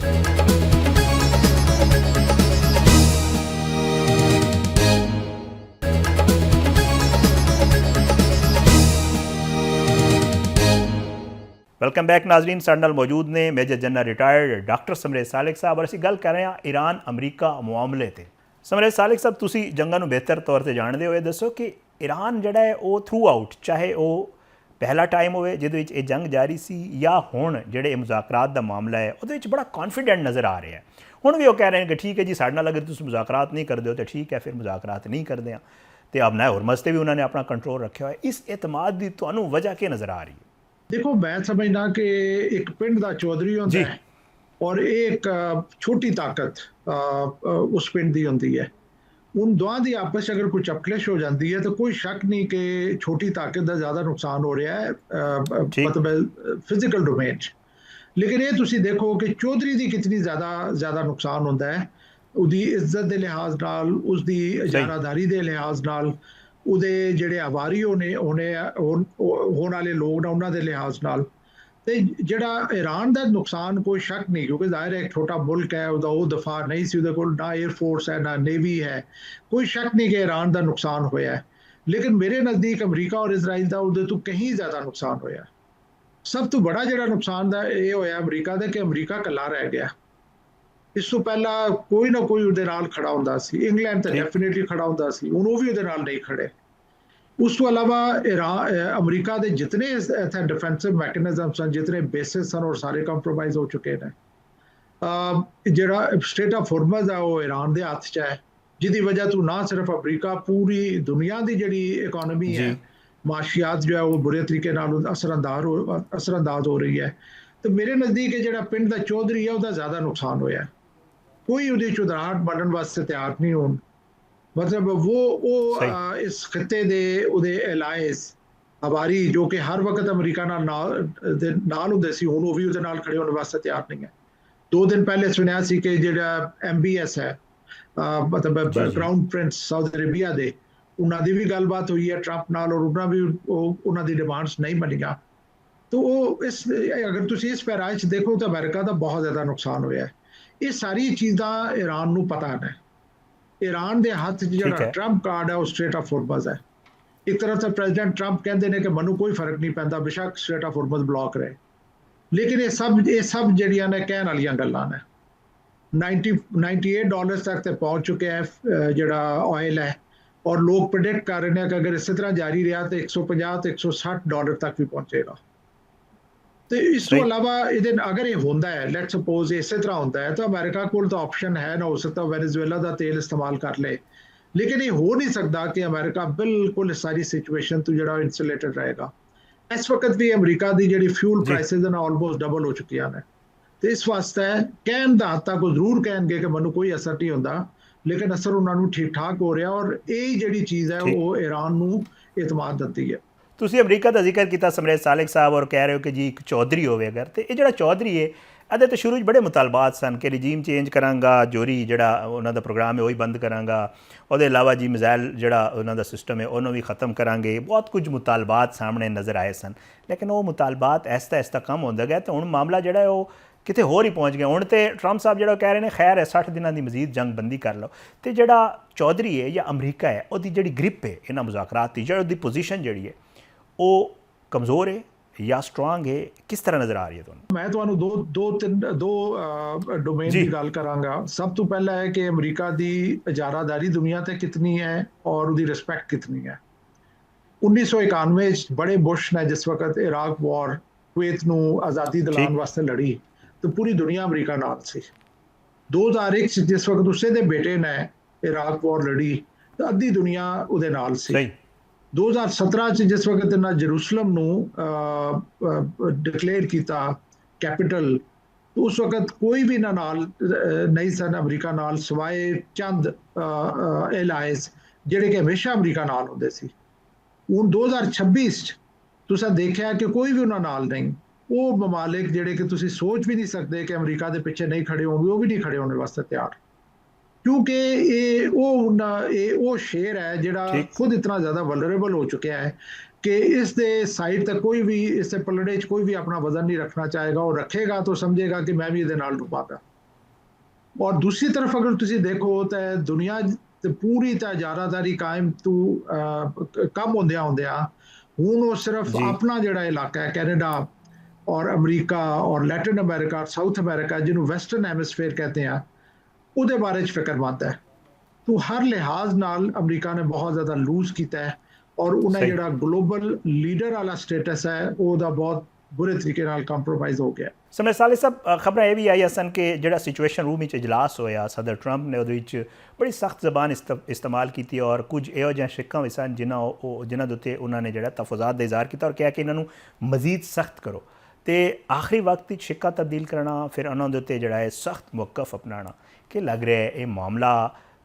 वेलकम बैक नाजरीन, साडे नाल मौजूद ने मेजर जनरल रिटायर्ड डॉक्टर समरे सालिक साहब और असीं गल कर रहे हैं ईरान अमरीका मामले ते। समरे सालिक साहब तुसीं जंगां नूं बेहतर तौर ते जाणदे हो, ये दसो कि ईरान जिहड़ा है वो थ्रू आउट, चाहे वो पहला टाइम होवे जिहदे विच ये जंग जारी सी या हुण जिहड़े मुज़ाकरात दा मामला है उहदे विच बड़ा कॉन्फिडेंट नज़र आ रहा है। हुण भी वो कह रहे हैं कि ठीक है जी साडे नाल अगर तुसीं मुज़ाकरात नहीं करदे हो तो ठीक है, फिर मुज़ाकरात नहीं करदे हां। ਤੇ ਆਪਣਾ ਹੁਰਮਜ਼ ਤੇ ਵੀ ਉਹਨਾਂ ਨੇ ਆਪਣਾ ਕੰਟਰੋਲ ਰੱਖਿਆ ਹੋਇਆ। ਇਸ ਇਤਮਾਦ ਦੀ ਤੁਹਾਨੂੰ ਵਜ੍ਹਾ ਕੀ ਨਜ਼ਰ ਆ ਰਹੀ ਹੈ? ਦੇਖੋ, ਮੈਂ ਸਮਝਦਾ ਕਿ ਇੱਕ ਪਿੰਡ ਦਾ ਚੌਧਰੀ ਹੁੰਦਾ ਜੀ ਹੈ ਔਰ ਇਹ ਇੱਕ ਛੋਟੀ ਤਾਕਤ ਉਸ ਪਿੰਡ ਦੀ ਹੁੰਦੀ ਹੈ। उन दोवां दी आपस च अगर कोई चपकलिश हो जाती है तो कोई शक नहीं कि छोटी ताकत का ज़्यादा नुकसान हो रहा है, ठीक मतलब फिजिकल डोमेन च। लेकिन ये तुसी देखो कि चौधरी की कितनी ज़्यादा नुकसान होता है उसकी इज्जत के लिहाज नाल, उसकी इजारादारी के लिहाज नाल, ਉਹਦੇ ਜਿਹੜੇ ਆਵਾਰੀ ਹੋਣ ਵਾਲੇ ਲੋਕ ਨੇ ਉਹਨਾਂ ਦੇ ਲਿਹਾਜ਼ ਨਾਲ। ਤੇ ਜਿਹੜਾ ਈਰਾਨ ਦਾ ਨੁਕਸਾਨ ਕੋਈ ਸ਼ੱਕ ਨਹੀਂ, ਕਿਉਂਕਿ ਜ਼ਾਹਿਰ ਹੈ ਇੱਕ ਛੋਟਾ ਮੁਲਕ ਹੈ, ਉਹਦਾ ਉਹ ਦਫਾ ਨਹੀਂ ਸੀ, ਉਹਦੇ ਕੋਲ ਨਾ 에ਅਰ ਫੋਰਸ ਹੈ ਨਾ ਨੇਵੀ ਹੈ, ਕੋਈ ਸ਼ੱਕ ਨਹੀਂ ਕਿ ਈਰਾਨ ਦਾ ਨੁਕਸਾਨ ਹੋਇਆ ਹੈ। ਲੇਕਿਨ ਮੇਰੇ ਨਜ਼ਦੀਕ ਅਮਰੀਕਾ ਔਰ ਇਜ਼ਰਾਈਲ ਦਾ ਉਹਦੇ ਤੋਂ ਕहीं ਜ਼ਿਆਦਾ ਨੁਕਸਾਨ ਹੋਇਆ। ਸਭ ਤੋਂ ਬੜਾ ਜਿਹੜਾ ਨੁਕਸਾਨ ਦਾ ਇਹ ਹੋਇਆ ਅਮਰੀਕਾ ਦਾ ਕਿ ਅਮਰੀਕਾ ਇਕੱਲਾ ਰਹਿ ਗਿਆ। ਇਸ ਤੋਂ ਪਹਿਲਾਂ ਕੋਈ ਨਾ ਕੋਈ ਉਹਦੇ ਨਾਲ ਖੜਾ ਹੁੰਦਾ ਸੀ, ਇੰਗਲੈਂਡ ਤਾਂ ਡੈਫੀਨੇਟਲੀ ਖੜਾ ਹੁੰਦਾ ਸੀ, ਹੁਣ ਉਹ ਵੀ ਉਹਦੇ ਨਾਲ ਨਹੀਂ ਖੜੇ। ਉਸ ਤੋਂ ਇਲਾਵਾ ਅਮਰੀਕਾ ਦੇ ਜਿਤਨੇ ਇੱਥੇ ਡਿਫੈਂਸਿਵ ਮੈਕੈਨਿਜ਼ਮ ਸਨ, ਜਿਤਨੇ ਬੇਸਿਸ ਸਨ, ਉਹ ਸਾਰੇ ਕੰਪਰੋਮਾਈਜ਼ ਹੋ ਚੁੱਕੇ ਨੇ। ਜਿਹੜਾ ਸਟ੍ਰੇਟ ਆਫ ਹੋਰਮਜ਼ ਹੈ ਉਹ ਈਰਾਨ ਦੇ ਹੱਥ 'ਚ ਹੈ, ਜਿਹਦੀ ਵਜ੍ਹਾ ਤੋਂ ਨਾ ਸਿਰਫ ਅਮਰੀਕਾ, ਪੂਰੀ ਦੁਨੀਆ ਦੀ ਜਿਹੜੀ ਇਕੋਨਮੀ ਹੈ, ਮਾਸ਼ੀਆਤ ਜੋ ਹੈ ਉਹ ਬੁਰੇ ਤਰੀਕੇ ਨਾਲ ਅਸਰਅੰਦਾਜ਼ ਹੋ ਰਹੀ ਹੈ। ਤੇ ਮੇਰੇ ਨਜ਼ਦੀਕ ਇਹ ਜਿਹੜਾ ਪਿੰਡ ਦਾ ਚੌਧਰੀ ਹੈ ਉਹਦਾ ਜ਼ਿਆਦਾ ਨੁਕਸਾਨ ਹੋਇਆ। ਕੋਈ ਉਹਦੀ ਚੁਦਰਾਹਟ ਬਣਨ ਵਾਸਤੇ ਤਿਆਰ ਨਹੀਂ ਹੋਣ। मतलब वो इस खिते दे उहदे एलाइज हवारी जो कि हर वक्त अमरीका नाल हुंदे सी, हुण वो भी उहदे नाल खड़े होने वास्ते तैयार नहीं है। 2 दिन पहले सुनिया सी कि जिहड़ा MBS है, मतलब क्राउन प्रिंस सऊदी अरेबिया दे, उन्हां दी भी गलबात हुई है ट्रंप नाल और उन्हां दी डिमांड्स नहीं बनियां। तो इस अगर तुसीं इस पैराए च देखो तो अमेरिका दा बहुत ज़्यादा नुकसान होया है। ये सारी चीज़ां ईरान नूं पता ने। ईरान के हाथ जो ट्रंप कार्ड है वो स्ट्रेट ऑफ होरमज़ है। एक तरफ से प्रेजिडेंट ट्रंप कहते हैं कि मैनू कोई फर्क नहीं पैंदा, बेशक स्ट्रेट ऑफ होरमज़ ब्लॉक रहे, लेकिन ये सब जड़ियां ने कहने वाली गल्लां ने। $98 तक तो पहुँच चुके हैं जोड़ा ऑयल है, और लोग प्रिडिक्ट कर रहे हैं कि अगर इसी तरह जारी रहा तो $150 तो $160 तक भी पहुँचेगा। तो इस तो इलावा अगर ये होंदा है, लेट सपोज इस तरह होंदा है, तो अमेरिका को तो ऑप्शन है ना, हो सकता वेनेजुएला का तेल इस्तेमाल कर ले, लेकिन ये हो नहीं सकता कि अमेरिका बिल्कुल इस सारी सिचुएशन तो जो इंसुलेटेड रहेगा। इस वक्त भी अमरीका की जी फ्यूल प्राइसेज ने ऑलमोस्ट डबल हो चुकी हैं। तो इस वास्ते कहन का हद तक जरूर कहेंगे कि मैनू कोई असर नहीं होता, लेकिन असर उन्होंने ठीक ठाक हो रहा, और यही जी चीज़ है वो ईरान को एतमाद दिती है। ਤੁਸੀਂ ਅਮਰੀਕਾ ਦਾ ਜ਼ਿਕਰ ਕੀਤਾ ਸਮਰੇਜ ਸਾਲਿਕ ਸਾਹਿਬ, ਔਰ ਕਹਿ ਰਹੇ ਹੋ ਕਿ ਜੀ ਇੱਕ ਚੌਧਰੀ ਹੋਵੇ ਅਗਰ, ਤੇ ਇਹ ਜਿਹੜਾ ਚੌਧਰੀ ਹੈ ਇਹਦੇ ਤਾਂ ਸ਼ੁਰੂ 'ਚ ਬੜੇ ਮੁਤਾਲਬਾਤ ਸਨ ਕਿ ਰਜੀਮ ਚੇਂਜ ਕਰਾਂਗਾ, ਜੋਰੀ ਜਿਹੜਾ ਉਹਨਾਂ ਦਾ ਪ੍ਰੋਗਰਾਮ ਹੈ ਉਹ ਹੀ ਬੰਦ ਕਰਾਂਗਾ, ਉਹਦੇ ਇਲਾਵਾ ਜੀ ਮਿਜ਼ਾਈਲ ਜਿਹੜਾ ਉਹਨਾਂ ਦਾ ਸਿਸਟਮ ਹੈ ਉਹਨੂੰ ਵੀ ਖ਼ਤਮ ਕਰਾਂਗੇ। ਬਹੁਤ ਕੁਝ ਮੁਤਾਲਬਾਤ ਸਾਹਮਣੇ ਨਜ਼ਰ ਆਏ ਸਨ, ਲੇਕਿਨ ਉਹ ਮੁਤਾਲਬਾਤ ਐਸਤਾ ਐਸਤਾ ਕੰਮ ਹੁੰਦਾ ਗਿਆ ਤੇ ਹੁਣ ਮਾਮਲਾ ਜਿਹੜਾ ਉਹ ਕਿਤੇ ਹੋਰ ਹੀ ਪਹੁੰਚ ਗਿਆ। ਹੁਣ ਤੇ ਟਰੰਪ ਸਾਹਿਬ ਜਿਹੜਾ ਕਹਿ ਰਹੇ ਨੇ ਖੈਰ ਹੈ 60 ਦਿਨਾਂ ਦੀ ਮਜ਼ੀਦ ਜੰਗ ਬੰਦੀ ਕਰ ਲਓ। ਤੇ ਜਿਹੜਾ ਚੌਧਰੀ ਹੈ ਜਾਂ ਅਮਰੀਕਾ ਹੈ ਉਹਦੀ ਜਿਹੜੀ ਗ੍ਰਿਪ ਹੈ ਇਹਨਾਂ ਮੁਜ਼ਾਕਰਾਤ ਦੀ, ਜਿਹੜੀ ਉਹਦੀ ਪੋਜੀਸ਼ਨ ਜਿਹੜੀ ਹੈ ਉਹ ਕਮਜ਼ੋਰ ਹੈ ਜਾਂ ਸਟਰੋਂਗ ਹੈ, ਕਿਸ ਤਰ੍ਹਾਂ ਨਜ਼ਰ ਆ ਰਹੀ ਹੈ ਤੁਹਾਨੂੰ? ਮੈਂ ਤੁਹਾਨੂੰ ਦੋ ਡੋਮੇਨ ਦੀ ਗੱਲ ਕਰਾਂਗਾ। ਸਭ ਤੋਂ ਪਹਿਲਾ ਹੈ ਕਿ ਅਮਰੀਕਾ ਦੀ ਇਜਾਰਾਦਾਰੀ ਦੁਨੀਆ ਤੇ ਕਿਤਨੀ ਹੈ ਔਰ ਉਹਦੀ ਰਿਸਪੈਕਟ ਕਿਤਨੀ ਹੈ। 1991 ਚ ਬੜੇ ਬੁਸ਼ ਨੇ ਜਿਸ ਵਕਤ ਇਰਾਕ ਵਾਰ ਕੁਵੈਤ ਨੂੰ ਆਜ਼ਾਦੀ ਦਿਲਾਉਣ ਵਾਸਤੇ ਲੜੀ ਤਾਂ ਪੂਰੀ ਦੁਨੀਆ ਅਮਰੀਕਾ ਨਾਲ ਸੀ। 2001 ਚ ਜਿਸ ਵਕਤ ਉਸੇ ਦੇ ਬੇਟੇ ਨੇ ਇਰਾਕ ਵਾਰ ਲੜੀ ਤਾਂ ਅੱਧੀ ਦੁਨੀਆ ਉਹਦੇ ਨਾਲ ਸੀ। 2017 ਚ ਜਿਸ ਵਕਤ ਇਹਨਾਂ ਜਰੂਸਲਮ ਨੂੰ ਡਿਕਲੇਅਰ ਕੀਤਾ ਕੈਪੀਟਲ, ਉਸ ਵਕਤ ਕੋਈ ਵੀ ਨਾ ਨਾਲ ਨਹੀਂ ਸਨ ਅਮਰੀਕਾ ਨਾਲ, ਸਿਵਾਏ ਚੰਦ ਐਲਾਈਜ਼ ਜਿਹੜੇ ਕਿ ਹਮੇਸ਼ਾ ਅਮਰੀਕਾ ਨਾਲ ਹੁੰਦੇ ਸੀ। ਹੁਣ 2026 ਚ ਤੁਸੀਂ ਦੇਖਿਆ ਕਿ ਕੋਈ ਵੀ ਉਹਨਾਂ ਨਾਲ ਨਹੀਂ। ਉਹ ਮਮਾਲਿਕ ਜਿਹੜੇ ਕਿ ਤੁਸੀਂ ਸੋਚ ਵੀ ਨਹੀਂ ਸਕਦੇ ਕਿ ਅਮਰੀਕਾ ਦੇ ਪਿੱਛੇ ਨਹੀਂ ਖੜੇ ਹੋਣਗੇ, ਉਹ ਵੀ ਨਹੀਂ ਖੜੇ ਹੋਣ ਵਾਸਤੇ ਤਿਆਰ, क्योंकि ये वो शेर है जिहड़ा खुद इतना ज़्यादा वल्नरेबल हो चुका है कि इस दे साइड तक कोई भी इस पलड़े च कोई भी अपना वजन नहीं रखना चाहेगा, और रखेगा तो समझेगा कि मैं भी इहदे नाल डुबागा। और दूसरी तरफ अगर तुसीं देखो तो दुनिया पूरी इजारादारी कायम तो कम होंदियां हुण वो सिर्फ अपना जिहड़ा इलाका है कैनेडा और अमरीका और लैटिन अमेरिका, साउथ अमेरिका, जिन्होंने वैसटर्न हेमिस्फेयर कहते हैं, ਉਹਦੇ ਬਾਰੇ 'ਚ ਫਿਕਰਮੰਦ ਹੈ। तो हर लिहाज नाल अमरीका ने बहुत ज़्यादा लूज किया है, और उन्हें जिहड़ा ग्लोबल लीडर वाला स्टेटस है ਉਹਦਾ बहुत ਬੁਰੇ ਤਰੀਕੇ ਨਾਲ ਕੰਪਰੋਮਾਈਜ਼ ਹੋ ਗਿਆ। ਸਮੇਂ ਸਾਲੇ ਸਾਹਿਬ ਖਬਰਾਂ ਇਹ ਵੀ ਆਈਆਂ ਸਨ ਕਿ ਜਿਹੜਾ ਸਿਚੁਏਸ਼ਨ ਰੂਮ ਵਿੱਚ ਇਜਲਾਸ ਹੋਇਆ ਸਦਰ ਟਰੰਪ ਨੇ ਉਹਦੇ ਵਿੱਚ ਬੜੀ ਸਖਤ ਜ਼ਬਾਨ ਇਸਤੇਮਾਲ ਕੀਤੀ ਔਰ ਕੁਝ ਇਹੋ ਜਿਹੀਆਂ ਸ਼ਿੱਕਾਂ ਵੀ ਸਨ ਜਿਨ੍ਹਾਂ ਦੇ ਉੱਤੇ ਉਹਨਾਂ ਨੇ ਜਿਹੜਾ ਤਫਜ਼ਾਤ ਦਾ ਇਜ਼ਹਾਰ ਕੀਤਾ ਔਰ ਕਿਹਾ ਕਿ ਇਹਨਾਂ ਨੂੰ ਮਜ਼ੀਦ ਸਖਤ ਕਰੋ ਤੇ ਆਖਰੀ ਵਕਤ ਵਿੱਚ ਸ਼ਿੱਕਾ ਤਬਦੀਲ ਕਰਨਾ ਫਿਰ ਉਹਨਾਂ ਦੇ ਉੱਤੇ ਜਿਹੜਾ ਹੈ ਸਖਤ ਮੌਕਫ ਅਪਣਾਉਣਾ ਕਿ ਲੱਗ ਰਿਹਾ ਹੈ ਇਹ ਮਾਮਲਾ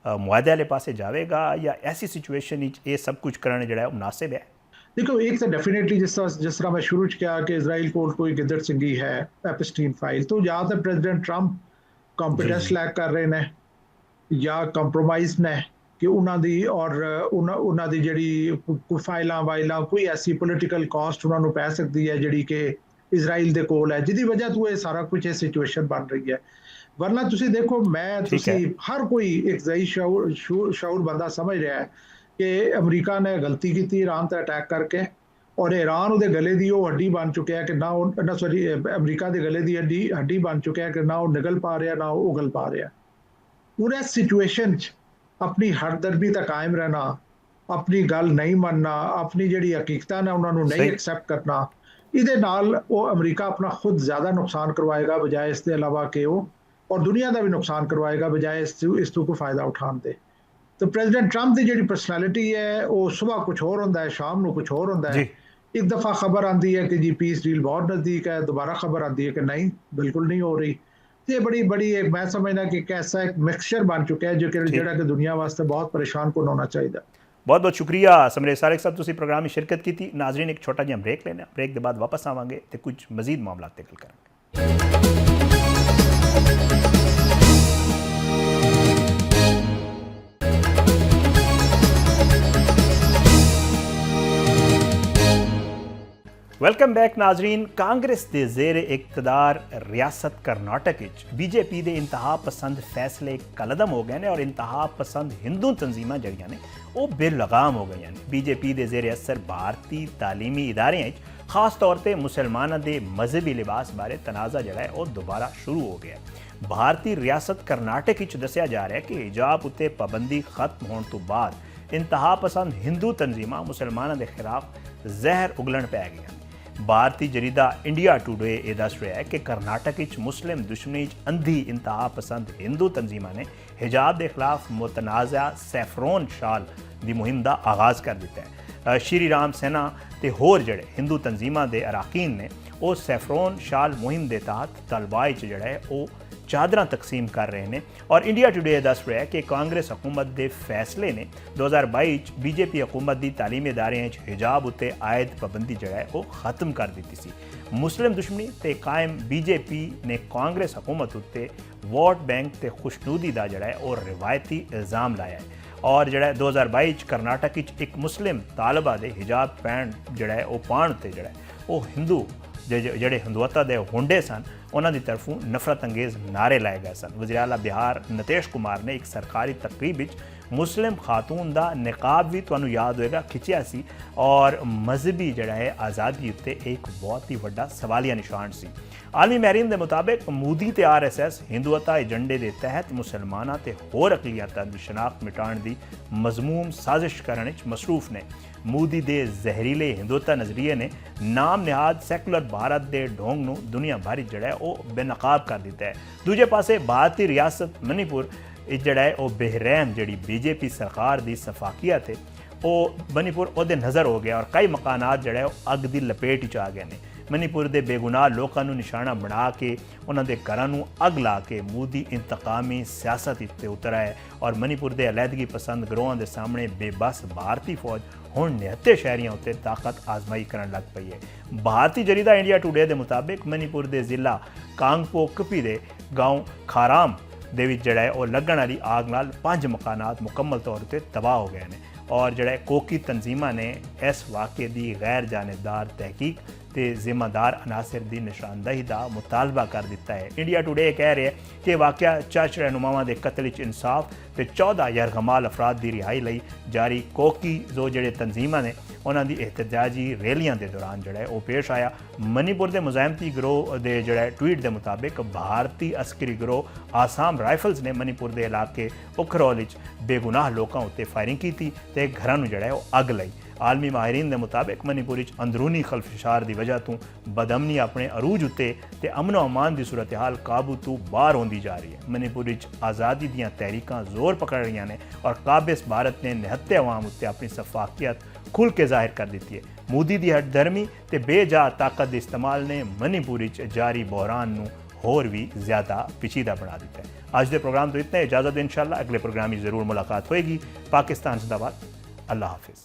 ਮੁਆਹਦੇ ਵਾਲੇ ਪਾਸੇ ਜਾਵੇਗਾ ਜਾਂ ਐਸੀ ਸਿਚੁਏਸ਼ਨ ਵਿੱਚ ਇਹ ਸਭ ਕੁਝ ਕਰਨਾ ਜਿਹੜਾ ਹੈ ਮੁਨਾਸਿਬ ਹੈ? देखो, एक तो डेफिनेटली जिस तरह मैं शुरू च किया कि इजराइल कोल कोई गिदड़ चिंगी है एपस्टीन फाइल, तो या तो प्रेजिडेंट ट्रंप कॉम्पिटेंस लैक कर रहे ने या कंप्रोमाइज ने कि उन्होंने और उन्होंने जी कोई फाइलों वाइलों कोई ऐसी पोलिटिकल कॉस्ट उन्होंने पै सकती है जी कि इजराइल के कोल है जिसकी वजह तो ये सारा कुछ ये सिचुएशन बन रही है। वरना तुसी देखो मैं हर कोई एक सही शऊर बंदा समझ रहा है कि अमरीका ने गलती की ईरान पर अटैक करके और ईरान उसके गले की वो हड्डी बन चुका है कि ना अमरीका के गले की हड्डी बन चुका है कि ना वो निगल पा रहा ना वो उगल पा रहा। पूरे सिचुएशन अपनी हरदर्दी तक कायम रहना, अपनी गल नहीं मनना, अपनी जी हकीकत ने उन्होंने नहीं एक्सैप्ट करना, ये वो अमरीका अपना खुद ज़्यादा नुकसान करवाएगा बजाय इसके अलावा कि वो और दुनिया का भी नुकसान करवाएगा बजाय इस को फ़ायदा उठाने दे। तो प्रेजिडेंट ट्रंप की जी परसनैलिटी है वो सुबह कुछ होर होंदा है, शाम को कुछ होर होंदा है। एक दफ़ा खबर आती है कि जी पीस डील बहुत नज़दीक है, दोबारा खबर आती है कि नहीं बिल्कुल नहीं हो रही। ये बड़ी एक मैं समझना कि कैसा एक मिक्सचर बन चुका है जो कि दुनिया वास्ते बहुत परेशान कौन होना चाहिए। बहुत बहुत शुक्रिया समरेश सारिक साहब, तुसीं प्रोग्राम में शिरकत की थी। नाजरीन एक छोटा जिहा ब्रेक लेना, ब्रेक के बाद वापस आवांगे तो कुछ मजीद मामला ते गल करांगे। वेलकम बैक नाजरीन। कांग्रेस के जेर इकतदार रियासत कर्नाटक बीजेपी के इंतहा पसंद फैसले कलदम हो गए हैं और इंतहा पसंद हिंदू तंजीमां जड़ियां ने वो बेलगाम हो गई हैं। बीजेपी के जेर असर भारतीय तालीमी इदारे खास तौर पर मुसलमानों के मजहबी लिबास बारे तनाज़ा जड़ा है वो दोबारा शुरू हो गया। भारतीय रियासत कर्नाटक दस्या जा रहा है कि हिजाब उत्ते पाबंदी खत्म होने तो बाद इंतहा पसंद हिंदू तंजीमां मुसलमानों के खिलाफ जहर उगलन पै गई। भारतीय जरीदा इंडिया टुडे ये दस रहा है कि कर्नाटक मुस्लिम दुश्मनी अंधी इंतहा पसंद हिंदू तंजीमां ने हिजाब के खिलाफ मुतनाज़ा सैफरोन शाल की मुहिम का आगाज़ कर दिता है। श्री राम सेना ते होर जड़े हिंदू तंजीमां के अराकीन ने वो सैफरोन शाल मुहिम के तहत तलबा जड़ा है वो चादरां तकसीम कर रहे हैं और इंडिया टुडे दस रहा है कि कांग्रेस हुकूमत के फैसले ने 2022 बीजेपी हुकूमत की तालीमी इदारे हिजाब उत्ते आयद पाबंदी जड़ा है वो खत्म कर दी सी। मुस्लिम दुश्मनी ते कायम बीजेपी ने कांग्रेस हुकूमत उत्ते वोट बैंक ते खुशनुदी का जड़ा है और रिवायती इल्ज़ाम लाया है और जड़ा 2022 कर्नाटक एक मुस्लिम तालबा के हिजाब पैन जड़ा है वो पाण उत्ते जड़ा है वो हिंदू ਜਿਹੜੇ ਹਿੰਦੂਤਾ ਦੇ ਹੁੰਡੇ ਸਨ ਉਹਨਾਂ ਦੀ ਤਰਫੋਂ ਨਫ਼ਰਤ ਅੰਗੇਜ਼ ਨਾਰੇ ਲਾਏ ਗਏ ਸਨ। ਵਜ਼ੀਰ ਆਲਾ ਬਿਹਾਰ ਨਿਤੀਸ਼ ਕੁਮਾਰ ਨੇ ਇੱਕ ਸਰਕਾਰੀ ਤਕਰੀਬ ਵਿੱਚ ਮੁਸਲਿਮ ਖਾਤੂਨ ਦਾ ਨਿਕਾਬ ਵੀ ਤੁਹਾਨੂੰ ਯਾਦ ਹੋਏਗਾ ਖਿੱਚਿਆ ਸੀ ਔਰ ਮਜ਼ਹਬੀ ਜਿਹੜਾ ਹੈ ਆਜ਼ਾਦੀ ਉੱਤੇ ਇੱਕ ਬਹੁਤ ਹੀ ਵੱਡਾ ਸਵਾਲੀਆ ਨਿਸ਼ਾਨ ਸੀ। ਆਲਮੀ ਮਹਿਰੀਨ ਦੇ ਮੁਤਾਬਕ ਮੋਦੀ ਤੇ RSS ਹਿੰਦੂਤਾ ਏਜੰਡੇ ਦੇ ਤਹਿਤ ਮੁਸਲਮਾਨਾਂ ਤੇ ਹੋਰ ਅਕਲੀਅਤਾਂ ਦੀ ਸ਼ਨਾਖਤ ਮਿਟਾਉਣ ਦੀ ਮਜ਼ਮੂਮ ਸਾਜ਼ਿਸ਼ ਕਰਨ ਵਿੱਚ ਮਸਰੂਫ ਨੇ। मोदी के जहरीले हिंदुता नज़रिए ने नाम निहाद सैकुलर भारत के ढोंग नूं दुनिया भर जड़ा है वो बेनकाब कर दिता है। दूजे पासे भारतीय रियासत मणिपुर जड़ा है वो बेरहम जी बीजेपी सरकार की सफाकियत है वो मणिपुर उहदे नज़र हो गया और कई मकानात जड़ा है वो अग की लपेट च आ गए हैं। मणिपुर के बेगुनाह लोगों को निशाना बना के उन्होंने घरों अग ला के मोदी इंतकामी सियासत उत्ते उतरा है और मणिपुर के अलहदगी पसंद गिरोहां के सामने बेबस भारतीय फौज हुण निहत्ते शहरियों उत्ते ताकत आजमाई करन लग पई है। भारतीय जरीदा इंडिया टुडे के मुताबिक मणिपुर के जिला कांगपोकपी के गाँव खाराम दे विच जड़ा है वो लगन वाली आग नाल 5 मकानात मुकम्मल तौर पर तबाह हो गए हैं और जड़ा कोकी तंजीमां ने इस वाक़े की गैर जानिबदार तहकीक ते जिम्मेदार अनासर की निशानदही का मुतालबा कर दिता है। इंडिया टुडे कह रहे हैं कि वाक़या चर्च रहनुमावां के कतल इंसाफ ते 14 यरगमाल अफराद की रिहाई लई जारी कोकी जो जड़े तंजीमां ने उन्हों की एहतजाजी रैलियां के दौरान जड़ा है वो पेश आया। मणिपुर के मुजाहिमती गिरोह के जड़ा ट्वीट के मुताबिक भारतीय अस्करी गिरोह आसाम राइफल्स ने मणिपुर के इलाके उखरौल बेगुनाह लोगों उत्ते फायरिंग की ते घरों जड़ा है वो अग लई। आलमी माहिरीन के मुताबिक मणिपुर विच अंदरूनी खलफशार की वजह तो बदअमनी अपने अरूज उत्ते ते अमनो अमान की सूरत हाल काबू तो बाहर होंदी जा रही है। मणिपुर विच आज़ादी दीयां तहरीकां जोर पकड़ रही ने और काबिज भारत ने निहत्ते अवाम उत्ते अपनी सफाकियत खुल के जाहिर कर दी है। मोदी की हटधर्मी ते बेजा ताकत के इस्तेमाल ने मणिपुर विच जारी बहरान नूं होर भी ज़्यादा पेचीदा बना दिता है। आज के प्रोग्राम तो इतना, इजाज़त इंशाअल्लाह अगले प्रोग्राम में ज़रूर मुलाकात होएगी। पाकिस्तान जिंदाबाद, अल्लाह हाफिज़।